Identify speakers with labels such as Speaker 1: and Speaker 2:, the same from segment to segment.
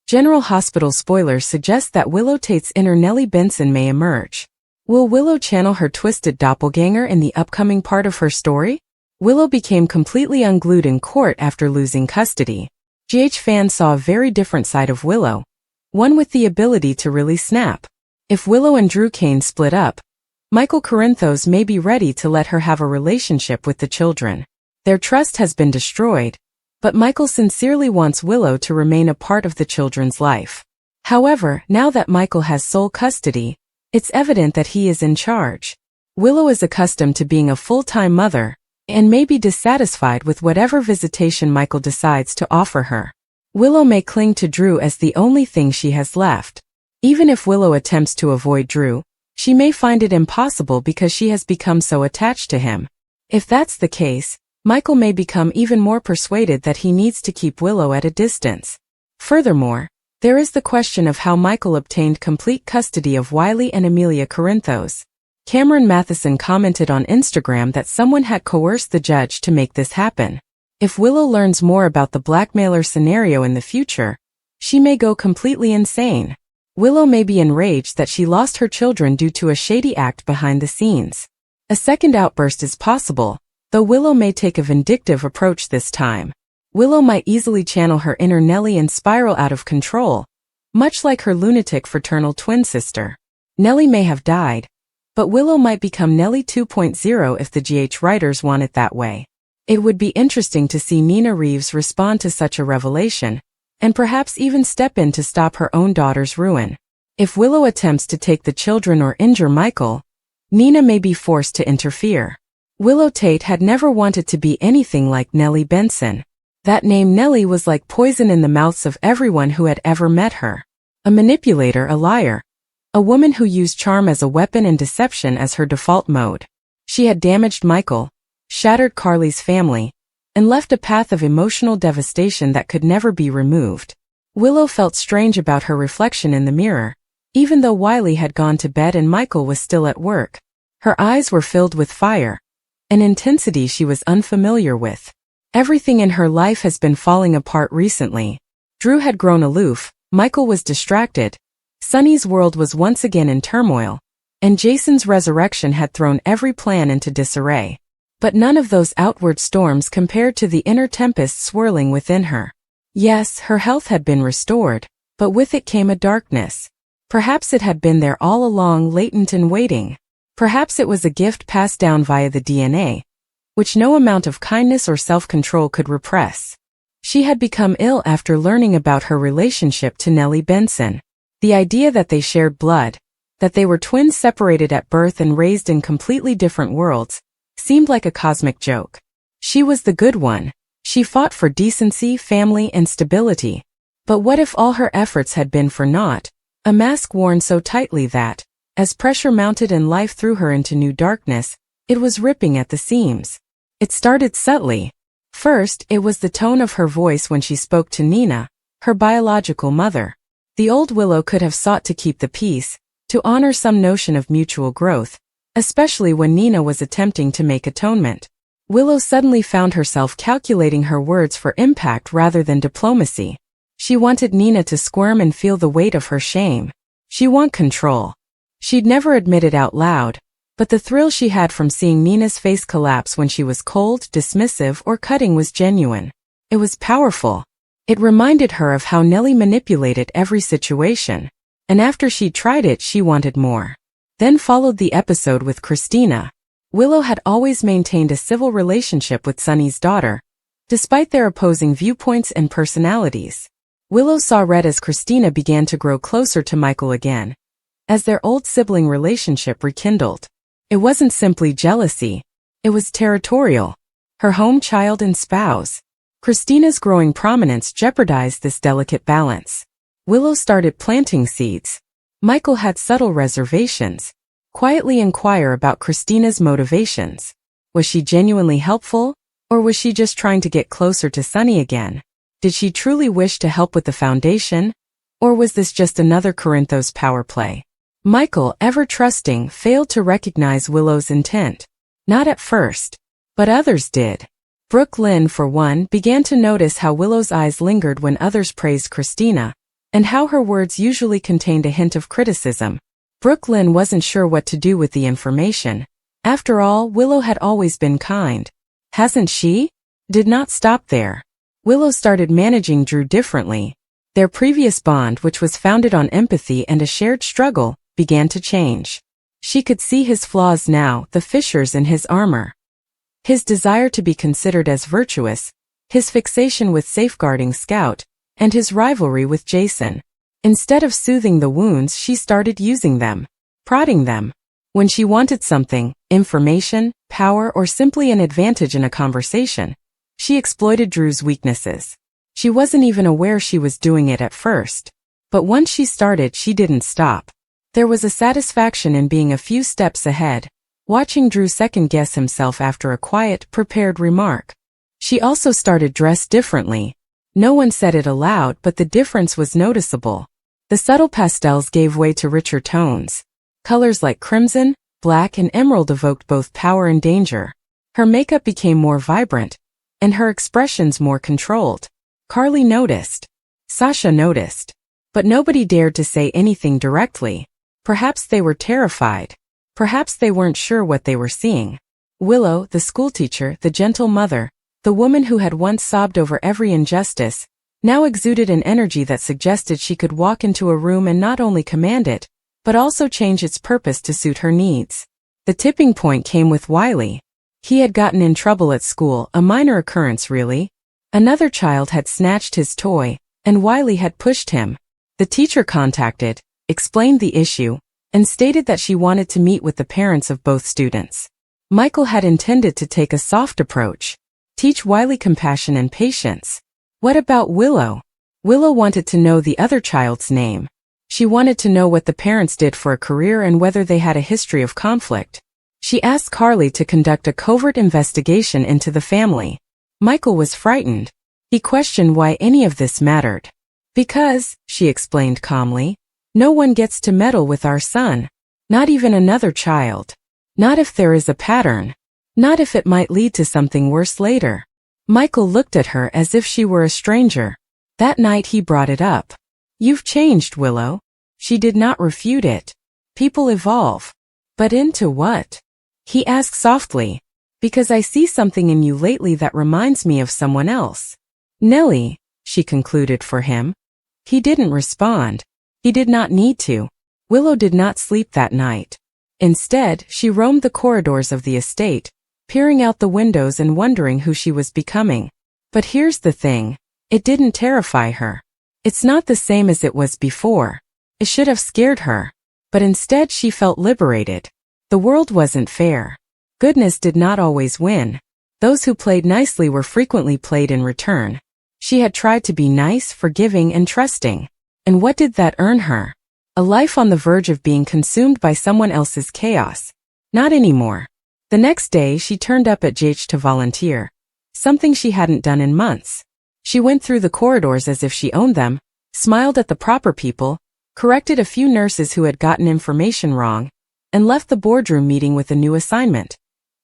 Speaker 1: General Hospital spoilers suggest that Willow Tate's inner Nellie Benson may emerge. Will Willow channel her twisted doppelganger in the upcoming part of her story? Willow became completely unglued in court after losing custody. Fans saw a very different side of Willow, one with the ability to really snap. If Willow and Drew Kane split up, Michael Corinthos may be ready to let her have a relationship with the children. Their trust has been destroyed, but Michael sincerely wants Willow to remain a part of the children's life. However, now that Michael has sole custody, it's evident that he is in charge. Willow is accustomed to being a full-time mother, and may be dissatisfied with whatever visitation Michael decides to offer her. Willow may cling to Drew as the only thing she has left. Even if Willow attempts to avoid Drew, she may find it impossible because she has become so attached to him. If that's the case, Michael may become even more persuaded that he needs to keep Willow at a distance. Furthermore, there is the question of how Michael obtained complete custody of Wiley and Amelia Corinthos. Cameron Matheson commented on Instagram that someone had coerced the judge to make this happen. If Willow learns more about the blackmailer scenario in the future, she may go completely insane. Willow may be enraged that she lost her children due to a shady act behind the scenes. A second outburst is possible, though Willow may take a vindictive approach this time. Willow might easily channel her inner Nellie and spiral out of control, much like her lunatic fraternal twin sister. Nellie may have died, but Willow might become Nellie 2.0 if the writers want it that way. It would be interesting to see Nina Reeves respond to such a revelation, and perhaps even step in to stop her own daughter's ruin. If Willow attempts to take the children or injure Michael, Nina may be forced to interfere. Willow Tate had never wanted to be anything like Nellie Benson. That name Nellie was like poison in the mouths of everyone who had ever met her. A manipulator, a liar. A woman who used charm as a weapon and deception as her default mode. She had damaged Michael, shattered Carly's family, and left a path of emotional devastation that could never be removed. Willow felt strange about her reflection in the mirror, even though Wiley had gone to bed and Michael was still at work. Her eyes were filled with fire, an intensity she was unfamiliar with. Everything in her life has been falling apart recently. Drew had grown aloof, Michael was distracted, Sonny's world was once again in turmoil, and Jason's resurrection had thrown every plan into disarray. But none of those outward storms compared to the inner tempest swirling within her. Yes, her health had been restored, but with it came a darkness. Perhaps it had been there all along, latent and waiting. Perhaps it was a gift passed down via the DNA, which no amount of kindness or self-control could repress. She had become ill after learning about her relationship to Nellie Benson. The idea that they shared blood, that they were twins separated at birth and raised in completely different worlds, seemed like a cosmic joke. She was the good one. She fought for decency, family, and stability. But what if all her efforts had been for naught? A mask worn so tightly that, as pressure mounted and life threw her into new darkness, it was ripping at the seams. It started subtly. First, it was the tone of her voice when she spoke to Nina, her biological mother. The old Willow could have sought to keep the peace, to honor some notion of mutual growth, especially when Nina was attempting to make atonement. Willow suddenly found herself calculating her words for impact rather than diplomacy. She wanted Nina to squirm and feel the weight of her shame. She wanted control. She'd never admit it out loud, but the thrill she had from seeing Nina's face collapse when she was cold, dismissive, or cutting was genuine. It was powerful. It reminded her of how Nellie manipulated every situation. And after she'd tried it, she wanted more. Then followed the episode with Christina. Willow had always maintained a civil relationship with Sonny's daughter, despite their opposing viewpoints and personalities. Willow saw red as Christina began to grow closer to Michael again, as their old sibling relationship rekindled. It wasn't simply jealousy, it was territorial. Her home child and spouse. Christina's growing prominence jeopardized this delicate balance. Willow started planting seeds. Michael had subtle reservations. Quietly inquire about Christina's motivations. Was she genuinely helpful, or was she just trying to get closer to Sonny again? Did she truly wish to help with the foundation, or was this just another Corinthos power play? Michael, ever trusting, failed to recognize Willow's intent. Not at first, but others did. Brooke Lynn, for one, began to notice how Willow's eyes lingered when others praised Christina, and how her words usually contained a hint of criticism. Brooklyn wasn't sure what to do with the information. After all, Willow had always been kind. Hasn't she? Did not stop there. Willow started managing Drew differently. Their previous bond, which was founded on empathy and a shared struggle, began to change. She could see his flaws now, the fissures in his armor. His desire to be considered as virtuous, his fixation with safeguarding Scout, and his rivalry with Jason. Instead of soothing the wounds, she started using them, prodding them. When she wanted something, information, power, or simply an advantage in a conversation, she exploited Drew's weaknesses. She wasn't even aware she was doing it at first. But once she started, she didn't stop. There was a satisfaction in being a few steps ahead, watching Drew second-guess himself after a quiet, prepared remark. She also started dressed differently. No one said it aloud, but the difference was noticeable. The subtle pastels gave way to richer tones. Colors like crimson, black, and emerald evoked both power and danger. Her makeup became more vibrant, and her expressions more controlled. Carly noticed. Sasha noticed. But nobody dared to say anything directly. Perhaps they were terrified. Perhaps they weren't sure what they were seeing. Willow, the schoolteacher, the gentle mother, the woman who had once sobbed over every injustice, now exuded an energy that suggested she could walk into a room and not only command it, but also change its purpose to suit her needs. The tipping point came with Wiley. He had gotten in trouble at school, a minor occurrence really. Another child had snatched his toy, and Wiley had pushed him. The teacher contacted, explained the issue, and stated that she wanted to meet with the parents of both students. Michael had intended to take a soft approach, teach Wiley compassion and patience. What about Willow? Willow wanted to know the other child's name. She wanted to know what the parents did for a career and whether they had a history of conflict. She asked Carly to conduct a covert investigation into the family. Michael was frightened. He questioned why any of this mattered. Because, she explained calmly, no one gets to meddle with our son. Not even another child. Not if there is a pattern. Not if it might lead to something worse later. Michael looked at her as if she were a stranger. That night he brought it up. You've changed, Willow. She did not refute it. People evolve. But into what? He asked softly. Because I see something in you lately that reminds me of someone else. Nellie, she concluded for him. He didn't respond. He did not need to. Willow did not sleep that night. Instead, she roamed the corridors of the estate, peering out the windows and wondering who she was becoming. But here's the thing. It didn't terrify her. It's not the same as it was before. It should have scared her. But instead she felt liberated. The world wasn't fair. Goodness did not always win. Those who played nicely were frequently played in return. She had tried to be nice, forgiving, and trusting. And what did that earn her? A life on the verge of being consumed by someone else's chaos. Not anymore. The next day she turned up at JH to volunteer. Something she hadn't done in months. She went through the corridors as if she owned them, smiled at the proper people, corrected a few nurses who had gotten information wrong, and left the boardroom meeting with a new assignment.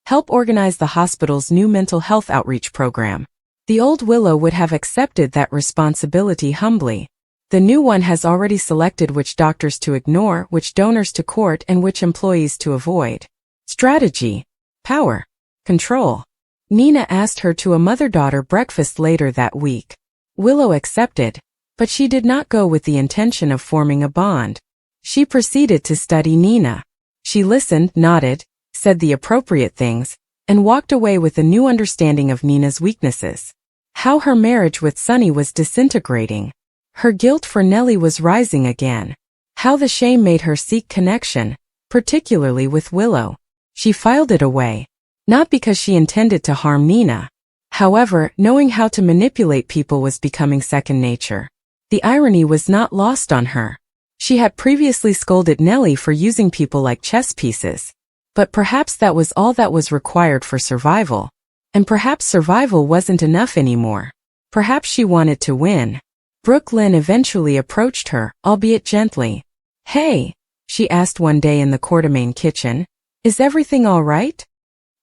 Speaker 1: Help organize the hospital's new mental health outreach program. The old Willow would have accepted that responsibility humbly. The new one has already selected which doctors to ignore, which donors to court, and which employees to avoid. Strategy. Power. Control. Nina asked her to a mother-daughter breakfast later that week. Willow accepted, but she did not go with the intention of forming a bond. She proceeded to study Nina. She listened, nodded, said the appropriate things, and walked away with a new understanding of Nina's weaknesses. How her marriage with Sonny was disintegrating. Her guilt for Nellie was rising again. How the shame made her seek connection, particularly with Willow. She filed it away. Not because she intended to harm Nina. However, knowing how to manipulate people was becoming second nature. The irony was not lost on her. She had previously scolded Nellie for using people like chess pieces. But perhaps that was all that was required for survival. And perhaps survival wasn't enough anymore. Perhaps she wanted to win. Brooklyn eventually approached her, albeit gently. Hey, she asked one day in the Quartermain kitchen. Is everything all right?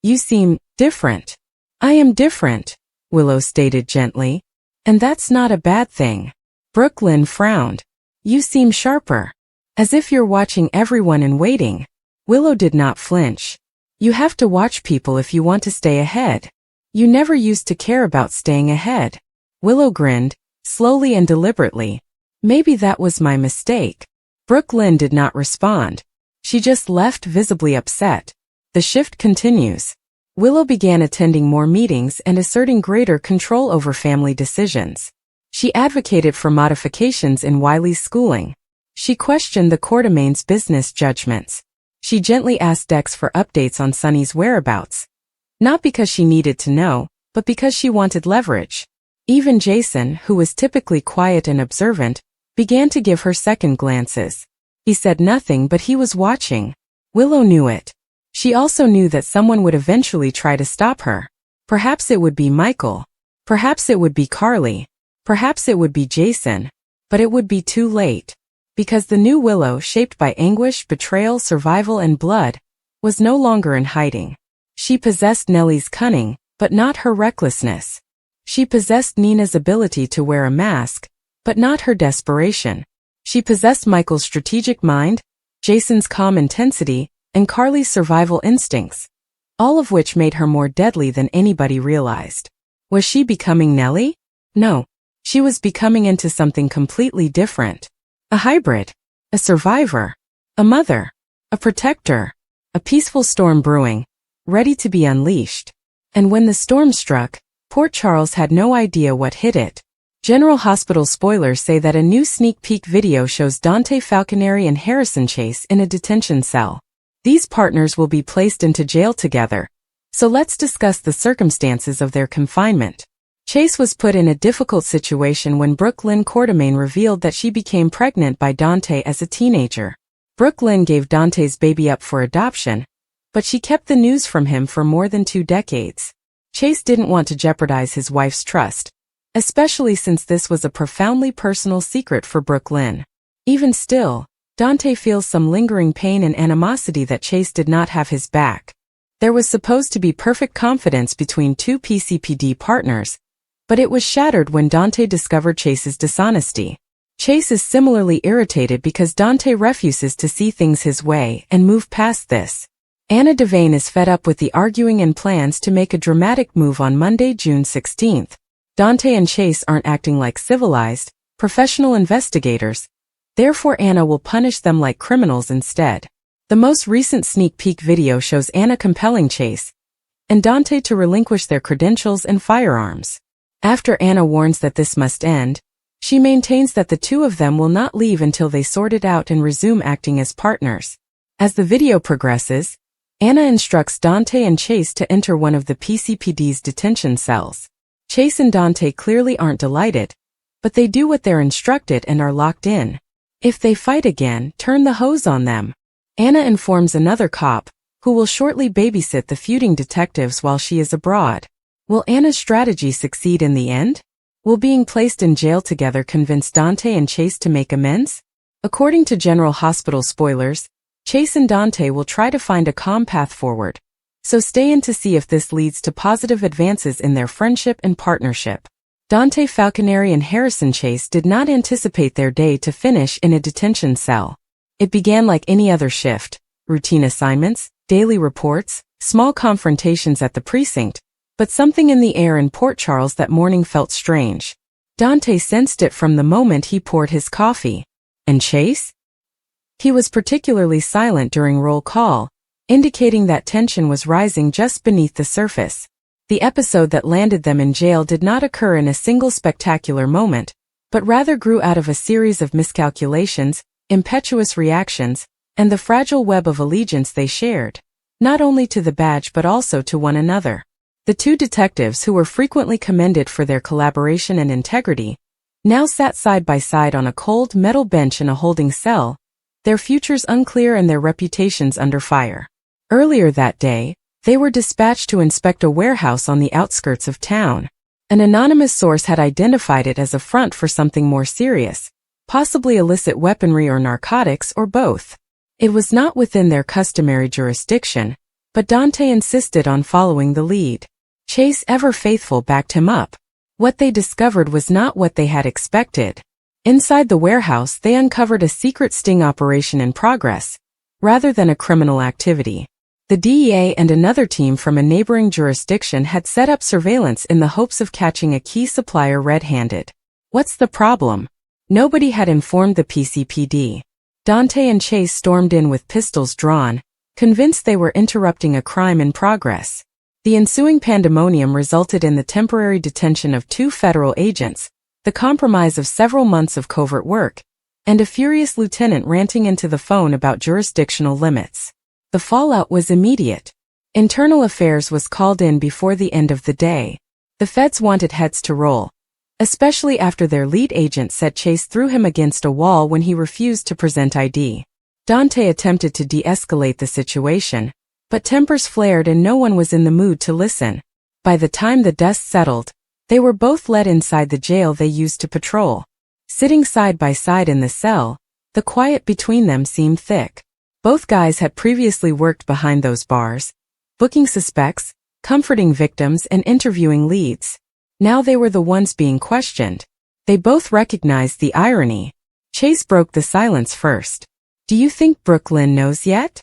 Speaker 1: You seem different. I am different, Willow stated gently. And that's not a bad thing. Brooklyn frowned. You seem sharper. As if you're watching everyone and waiting. Willow did not flinch. You have to watch people if you want to stay ahead. You never used to care about staying ahead. Willow grinned, slowly and deliberately. Maybe that was my mistake. Brooklyn did not respond. She just left visibly upset. The shift continues. Willow began attending more meetings and asserting greater control over family decisions. She advocated for modifications in Wiley's schooling. She questioned the Quartermain's business judgments. She gently asked Dex for updates on Sunny's whereabouts. Not because she needed to know, but because she wanted leverage. Even Jason, who was typically quiet and observant, began to give her second glances. He said nothing, but he was watching. Willow knew it. She also knew that someone would eventually try to stop her. Perhaps it would be Michael. Perhaps it would be Carly. Perhaps it would be Jason. But it would be too late. Because the new Willow, shaped by anguish, betrayal, survival, and blood, was no longer in hiding. She possessed Nellie's cunning, but not her recklessness. She possessed Nina's ability to wear a mask, but not her desperation. She possessed Michael's strategic mind, Jason's calm intensity, and Carly's survival instincts, all of which made her more deadly than anybody realized. Was she becoming Nellie? No. She was becoming into something completely different. A hybrid. A survivor. A mother. A protector. A peaceful storm brewing, ready to be unleashed. And when the storm struck, Port Charles had no idea what hit it. General Hospital spoilers say that a new sneak peek video shows Dante Falconeri and Harrison Chase in a detention cell. These partners will be placed into jail together. So let's discuss the circumstances of their confinement. Chase was put in a difficult situation when Brooklyn Quartermain revealed that she became pregnant by Dante as a teenager. Brooklyn gave Dante's baby up for adoption, but she kept the news from him for more than 2 decades. Chase didn't want to jeopardize his wife's trust, especially since this was a profoundly personal secret for Brooklyn. Even still, Dante feels some lingering pain and animosity that Chase did not have his back. There was supposed to be perfect confidence between 2 PCPD partners, but it was shattered when Dante discovered Chase's dishonesty. Chase is similarly irritated because Dante refuses to see things his way and move past this. Anna Devane is fed up with the arguing and plans to make a dramatic move on Monday, June 16th. Dante and Chase aren't acting like civilized, professional investigators. Therefore Anna will punish them like criminals instead. The most recent sneak peek video shows Anna compelling Chase and Dante to relinquish their credentials and firearms. After Anna warns that this must end, she maintains that the two of them will not leave until they sort it out and resume acting as partners. As the video progresses, Anna instructs Dante and Chase to enter one of the PCPD's detention cells. Chase and Dante clearly aren't delighted, but they do what they're instructed and are locked in. If they fight again, turn the hose on them. Anna informs another cop, who will shortly babysit the feuding detectives while she is abroad. Will Anna's strategy succeed in the end? Will being placed in jail together convince Dante and Chase to make amends? According to General Hospital spoilers, Chase and Dante will try to find a calm path forward. So stay in to see if this leads to positive advances in their friendship and partnership. Dante Falconeri and Harrison Chase did not anticipate their day to finish in a detention cell. It began like any other shift: routine assignments, daily reports, small confrontations at the precinct, but something in the air in Port Charles that morning felt strange. Dante sensed it from the moment he poured his coffee. And Chase? He was particularly silent during roll call, indicating that tension was rising just beneath the surface. The episode that landed them in jail did not occur in a single spectacular moment, but rather grew out of a series of miscalculations, impetuous reactions, and the fragile web of allegiance they shared, not only to the badge but also to one another. The two detectives, who were frequently commended for their collaboration and integrity, now sat side by side on a cold metal bench in a holding cell, their futures unclear and their reputations under fire. Earlier that day, they were dispatched to inspect a warehouse on the outskirts of town. An anonymous source had identified it as a front for something more serious, possibly illicit weaponry or narcotics or both. It was not within their customary jurisdiction, but Dante insisted on following the lead. Chase, ever faithful, backed him up. What they discovered was not what they had expected. Inside the warehouse, they uncovered a secret sting operation in progress, rather than a criminal activity. The DEA and another team from a neighboring jurisdiction had set up surveillance in the hopes of catching a key supplier red-handed. What's the problem? Nobody had informed the PCPD. Dante and Chase stormed in with pistols drawn, convinced they were interrupting a crime in progress. The ensuing pandemonium resulted in the temporary detention of 2 federal agents, the compromise of several months of covert work, and a furious lieutenant ranting into the phone about jurisdictional limits. The fallout was immediate. Internal Affairs was called in before the end of the day. The feds wanted heads to roll, especially after their lead agent said Chase threw him against a wall when he refused to present ID. Dante attempted to de-escalate the situation, but tempers flared and no one was in the mood to listen. By the time the dust settled, they were both led inside the jail they used to patrol. Sitting side by side in the cell, the quiet between them seemed thick. Both guys had previously worked behind those bars, booking suspects, comforting victims, and interviewing leads. Now they were the ones being questioned. They both recognized the irony. Chase broke the silence first. "Do you think Brooklyn knows yet?"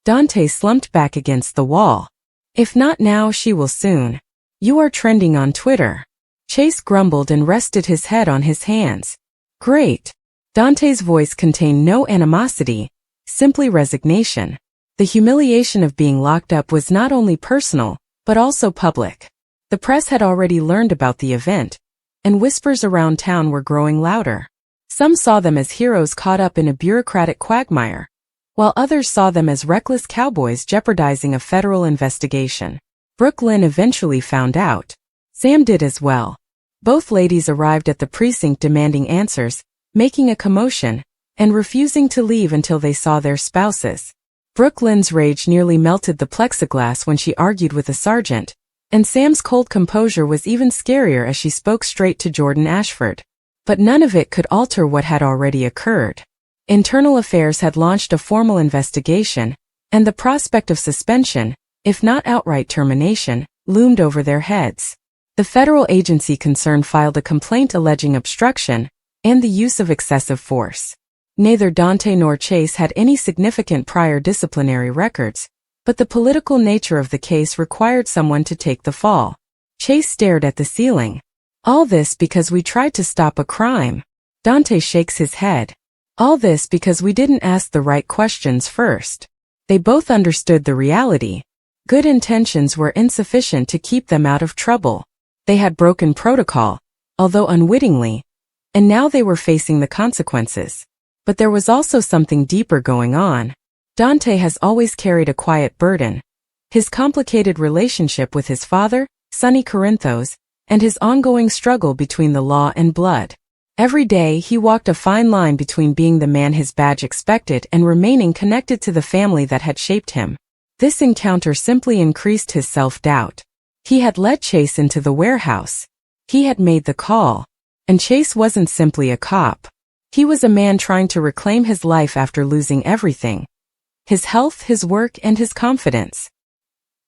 Speaker 1: Dante slumped back against the wall. "If not now, she will soon. You are trending on Twitter." Chase grumbled and rested his head on his hands. "Great." Dante's voice contained no animosity, simply resignation. The humiliation of being locked up was not only personal, but also public. The press had already learned about the event, and whispers around town were growing louder. Some saw them as heroes caught up in a bureaucratic quagmire, while others saw them as reckless cowboys jeopardizing a federal investigation. Brooklyn eventually found out. Sam did as well. Both ladies arrived at the precinct demanding answers, making a commotion, and refusing to leave until they saw their spouses. Brooklyn's rage nearly melted the plexiglass when she argued with a sergeant, and Sam's cold composure was even scarier as she spoke straight to Jordan Ashford. But none of it could alter what had already occurred. Internal Affairs had launched a formal investigation, and the prospect of suspension, if not outright termination, loomed over their heads. The federal agency concerned filed a complaint alleging obstruction and the use of excessive force. Neither Dante nor Chase had any significant prior disciplinary records, but the political nature of the case required someone to take the fall. Chase stared at the ceiling. "All this because we tried to stop a crime." Dante shakes his head. "All this because we didn't ask the right questions first." They both understood the reality. Good intentions were insufficient to keep them out of trouble. They had broken protocol, although unwittingly, and now they were facing the consequences. But there was also something deeper going on. Dante has always carried a quiet burden. His complicated relationship with his father, Sonny Corinthos, and his ongoing struggle between the law and blood. Every day he walked a fine line between being the man his badge expected and remaining connected to the family that had shaped him. This encounter simply increased his self-doubt. He had led Chase into the warehouse. He had made the call. And Chase wasn't simply a cop. He was a man trying to reclaim his life after losing everything. His health, his work, and his confidence.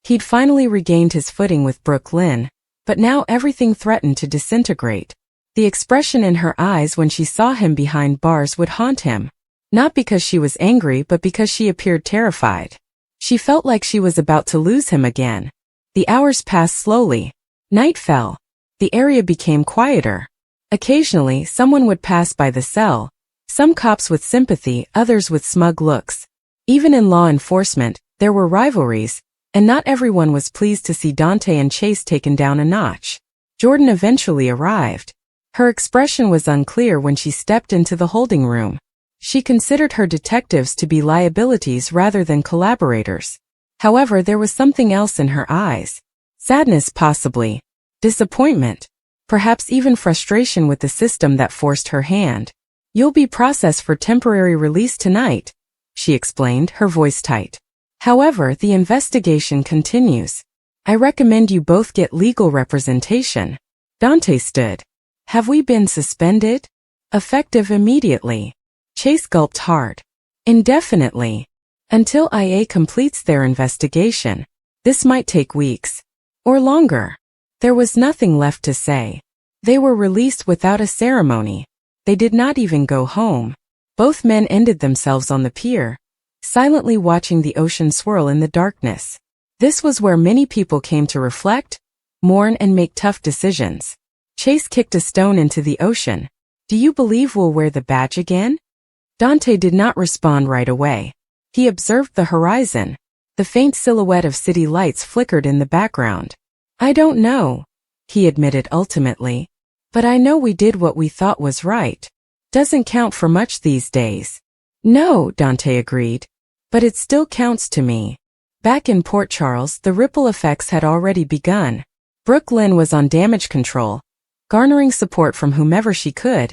Speaker 1: He'd finally regained his footing with Brooklyn, but now everything threatened to disintegrate. The expression in her eyes when she saw him behind bars would haunt him. Not because she was angry, but because she appeared terrified. She felt like she was about to lose him again. The hours passed slowly. Night fell. The area became quieter. Occasionally, someone would pass by the cell, some cops with sympathy, others with smug looks. Even in law enforcement, there were rivalries, and not everyone was pleased to see Dante and Chase taken down a notch. Jordan eventually arrived. Her expression was unclear when she stepped into the holding room. She considered her detectives to be liabilities rather than collaborators. However, there was something else in her eyes. Sadness possibly. Disappointment. Perhaps even frustration with the system that forced her hand. "You'll be processed for temporary release tonight," she explained, her voice tight. "However, the investigation continues. I recommend you both get legal representation." Dante stood. "Have we been suspended?" "Effective immediately." Chase gulped hard. "Indefinitely. Until IA completes their investigation. This might take weeks. Or longer." There was nothing left to say. They were released without a ceremony. They did not even go home. Both men ended themselves on the pier, silently watching the ocean swirl in the darkness. This was where many people came to reflect, mourn, and make tough decisions. Chase kicked a stone into the ocean. "Do you believe we'll wear the badge again?" Dante did not respond right away. He observed the horizon. The faint silhouette of city lights flickered in the background. "I don't know," he admitted ultimately. "But I know we did what we thought was right. Doesn't count for much these days." "No," Dante agreed. "But it still counts to me." Back in Port Charles, the ripple effects had already begun. Brooke Lynn was on damage control, garnering support from whomever she could,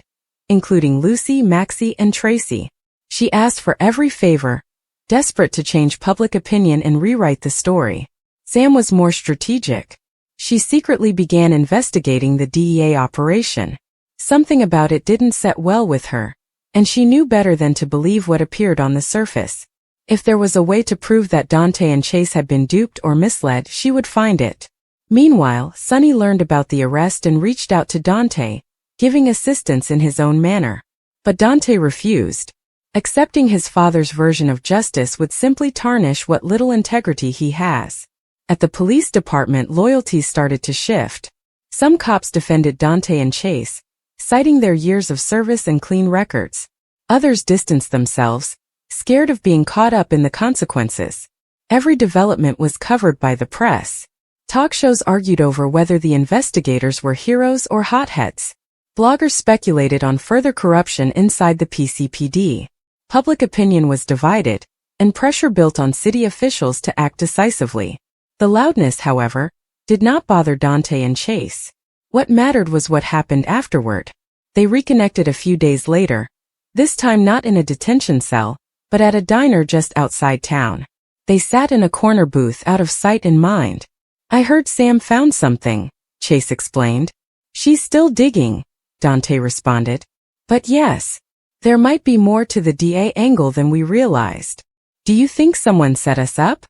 Speaker 1: including Lucy, Maxie, and Tracy. She asked for every favor, desperate to change public opinion and rewrite the story. Sam was more strategic. She secretly began investigating the DEA operation. Something about it didn't set well with her, and she knew better than to believe what appeared on the surface. If there was a way to prove that Dante and Chase had been duped or misled, she would find it. Meanwhile, Sonny learned about the arrest and reached out to Dante, giving assistance in his own manner. But Dante refused. Accepting his father's version of justice would simply tarnish what little integrity he has. At the police department, loyalties started to shift. Some cops defended Dante and Chase, citing their years of service and clean records. Others distanced themselves, scared of being caught up in the consequences. Every development was covered by the press. Talk shows argued over whether the investigators were heroes or hotheads. Bloggers speculated on further corruption inside the PCPD. Public opinion was divided, and pressure built on city officials to act decisively. The loudness, however, did not bother Dante and Chase. What mattered was what happened afterward. They reconnected a few days later, this time not in a detention cell, but at a diner just outside town. They sat in a corner booth out of sight and mind. "I heard Sam found something," Chase explained. "She's still digging," Dante responded. "But yes, there might be more to the DA angle than we realized." "Do you think someone set us up?"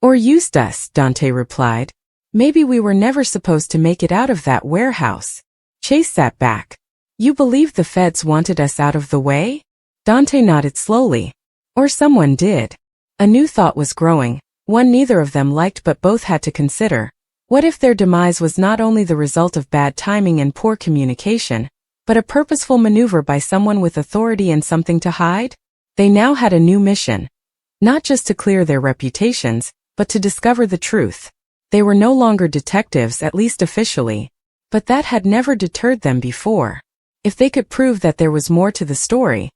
Speaker 1: "Or used us," Dante replied. "Maybe we were never supposed to make it out of that warehouse." Chase sat back. "You believe the feds wanted us out of the way?" Dante nodded slowly. "Or someone did." A new thought was growing, one neither of them liked but both had to consider. What if their demise was not only the result of bad timing and poor communication, but a purposeful maneuver by someone with authority and something to hide? They now had a new mission. Not just to clear their reputations, but to discover the truth. They were no longer detectives, at least officially. But that had never deterred them before. If they could prove that there was more to the story,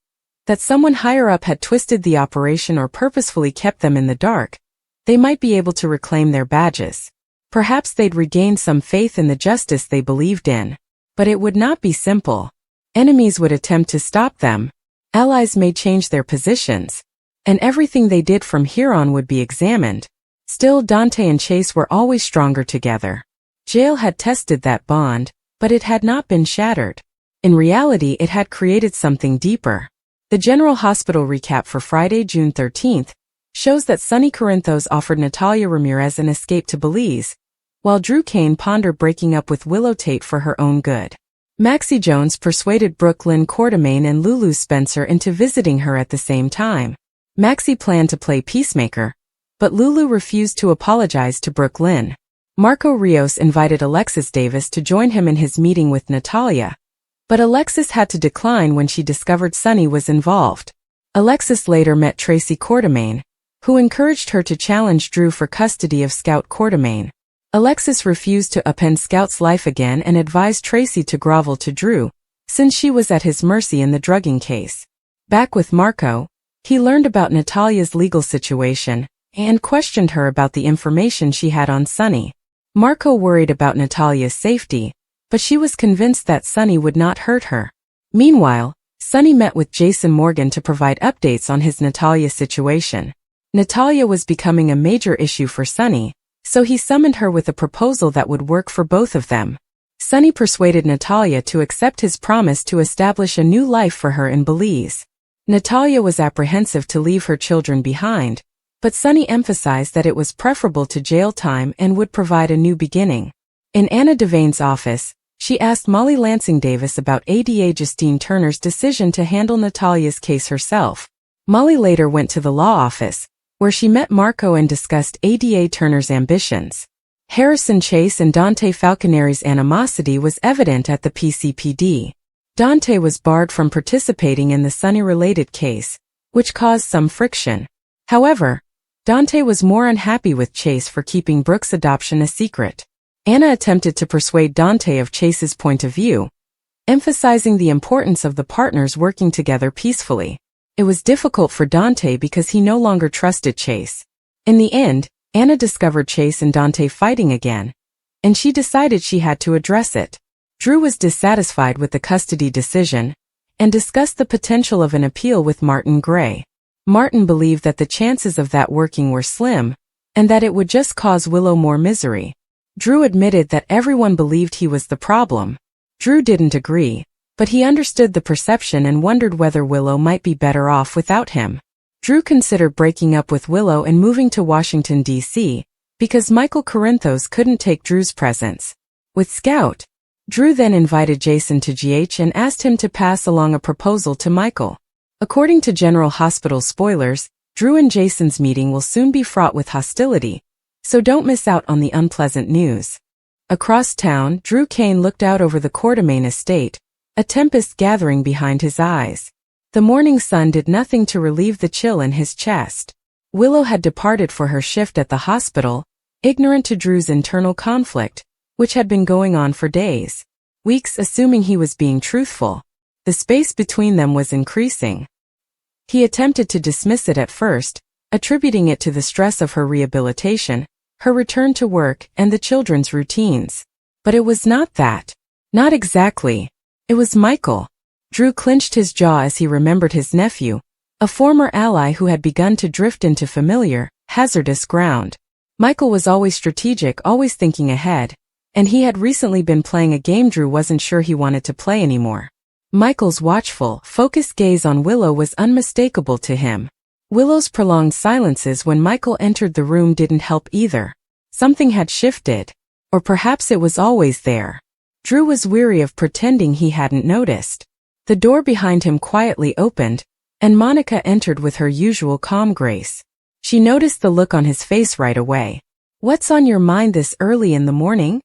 Speaker 1: that someone higher up had twisted the operation or purposefully kept them in the dark, they might be able to reclaim their badges. Perhaps they'd regain some faith in the justice they believed in. But it would not be simple. Enemies would attempt to stop them. Allies may change their positions. And everything they did from here on would be examined. Still, Dante and Chase were always stronger together. Jail had tested that bond, but it had not been shattered. In reality, it had created something deeper. The General Hospital recap for Friday, June 13th, shows that Sonny Corinthos offered Natalia Ramirez an escape to Belize, while Drew Kane pondered breaking up with Willow Tate for her own good. Maxie Jones persuaded Brooke Lynn Quartermain and Lulu Spencer into visiting her at the same time. Maxie planned to play peacemaker, but Lulu refused to apologize to Brooke Lynn. Marco Rios invited Alexis Davis to join him in his meeting with Natalia, but Alexis had to decline when she discovered Sonny was involved. Alexis later met Tracy Quartermain, who encouraged her to challenge Drew for custody of Scout Quartermain. Alexis refused to upend Scout's life again and advised Tracy to grovel to Drew, since she was at his mercy in the drugging case. Back with Marco, he learned about Natalia's legal situation and questioned her about the information she had on Sonny. Marco worried about Natalia's safety, but she was convinced that Sonny would not hurt her. Meanwhile, Sonny met with Jason Morgan to provide updates on his Natalia situation. Natalia was becoming a major issue for Sonny, so he summoned her with a proposal that would work for both of them. Sonny persuaded Natalia to accept his promise to establish a new life for her in Belize. Natalia was apprehensive to leave her children behind, but Sonny emphasized that it was preferable to jail time and would provide a new beginning. In Anna Devane's office, She asked Molly Lansing Davis about ADA Justine Turner's decision to handle Natalia's case herself. Molly later went to the law office, where she met Marco and discussed ADA Turner's ambitions. Harrison Chase and Dante Falconeri's animosity was evident at the PCPD. Dante was barred from participating in the Sonny-related case, which caused some friction. However, Dante was more unhappy with Chase for keeping Brooke's adoption a secret. Anna attempted to persuade Dante of Chase's point of view, emphasizing the importance of the partners working together peacefully. It was difficult for Dante because he no longer trusted Chase. In the end, Anna discovered Chase and Dante fighting again, and she decided she had to address it. Drew was dissatisfied with the custody decision and discussed the potential of an appeal with Martin Gray. Martin believed that the chances of that working were slim and that it would just cause Willow more misery. Drew admitted that everyone believed he was the problem. Drew didn't agree, but he understood the perception and wondered whether Willow might be better off without him. Drew considered breaking up with Willow and moving to Washington, D.C., because Michael Corinthos couldn't take Drew's presence. With Scout, Drew then invited Jason to GH and asked him to pass along a proposal to Michael. According to General Hospital spoilers, Drew and Jason's meeting will soon be fraught with hostility, so don't miss out on the unpleasant news. Across town, Drew Kane looked out over the Quartermain estate, a tempest gathering behind his eyes. The morning sun did nothing to relieve the chill in his chest. Willow had departed for her shift at the hospital, ignorant to Drew's internal conflict, which had been going on for days. Weeks, assuming he was being truthful. The space between them was increasing. He attempted to dismiss it at first, attributing it to the stress of her rehabilitation, her return to work, and the children's routines. But it was not that. Not exactly. It was Michael. Drew clenched his jaw as he remembered his nephew, a former ally who had begun to drift into familiar, hazardous ground. Michael was always strategic, always thinking ahead, and he had recently been playing a game Drew wasn't sure he wanted to play anymore. Michael's watchful, focused gaze on Willow was unmistakable to him. Willow's prolonged silences when Michael entered the room didn't help either. Something had shifted. Or perhaps it was always there. Drew was weary of pretending he hadn't noticed. The door behind him quietly opened, and Monica entered with her usual calm grace. She noticed the look on his face right away. "What's on your mind this early in the morning?"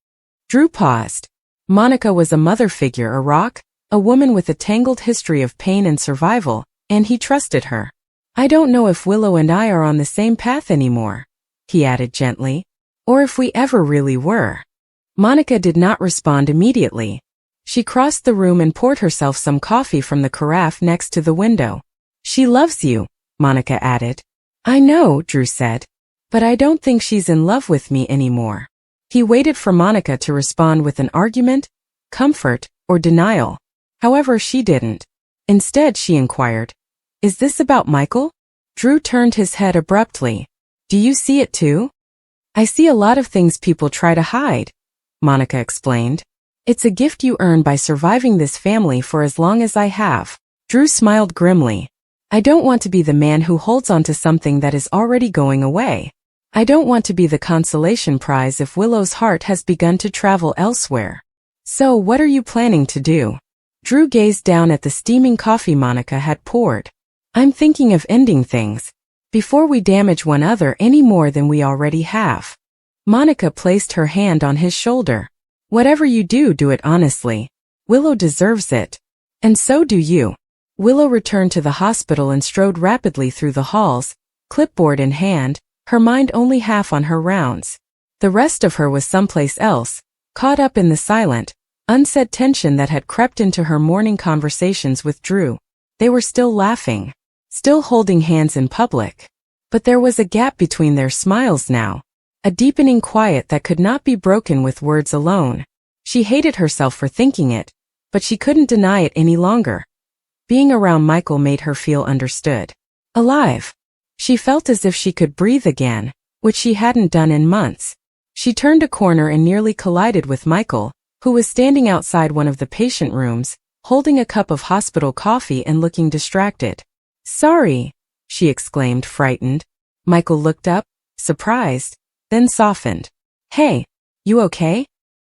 Speaker 1: Drew paused. Monica was a mother figure, a rock, a woman with a tangled history of pain and survival, and he trusted her. "I don't know if Willow and I are on the same path anymore," he added gently, "or if we ever really were." Monica did not respond immediately. She crossed the room and poured herself some coffee from the carafe next to the window. "She loves you," Monica added. "I know," Drew said, "but I don't think she's in love with me anymore." He waited for Monica to respond with an argument, comfort, or denial. However, she didn't. Instead, she inquired, "Is this about Michael?" Drew turned his head abruptly. "Do you see it too?" "I see a lot of things people try to hide," Monica explained. "It's a gift you earn by surviving this family for as long as I have." Drew smiled grimly. "I don't want to be the man who holds on to something that is already going away. I don't want to be the consolation prize if Willow's heart has begun to travel elsewhere. So what are you planning to do?" Drew gazed down at the steaming coffee Monica had poured. "I'm thinking of ending things, before we damage one another any more than we already have." Monica placed her hand on his shoulder. "Whatever you do, do it honestly. Willow deserves it. And so do you." Willow returned to the hospital and strode rapidly through the halls, clipboard in hand, her mind only half on her rounds. The rest of her was someplace else, caught up in the silent, unsaid tension that had crept into her morning conversations with Drew. They were still laughing, still holding hands in public. But there was a gap between their smiles now, a deepening quiet that could not be broken with words alone. She hated herself for thinking it, but she couldn't deny it any longer. Being around Michael made her feel understood. Alive. She felt as if she could breathe again, which she hadn't done in months. She turned a corner and nearly collided with Michael, who was standing outside one of the patient rooms, holding a cup of hospital coffee and looking distracted. "Sorry," she exclaimed, frightened. Michael looked up, surprised, then softened. "Hey, you okay?"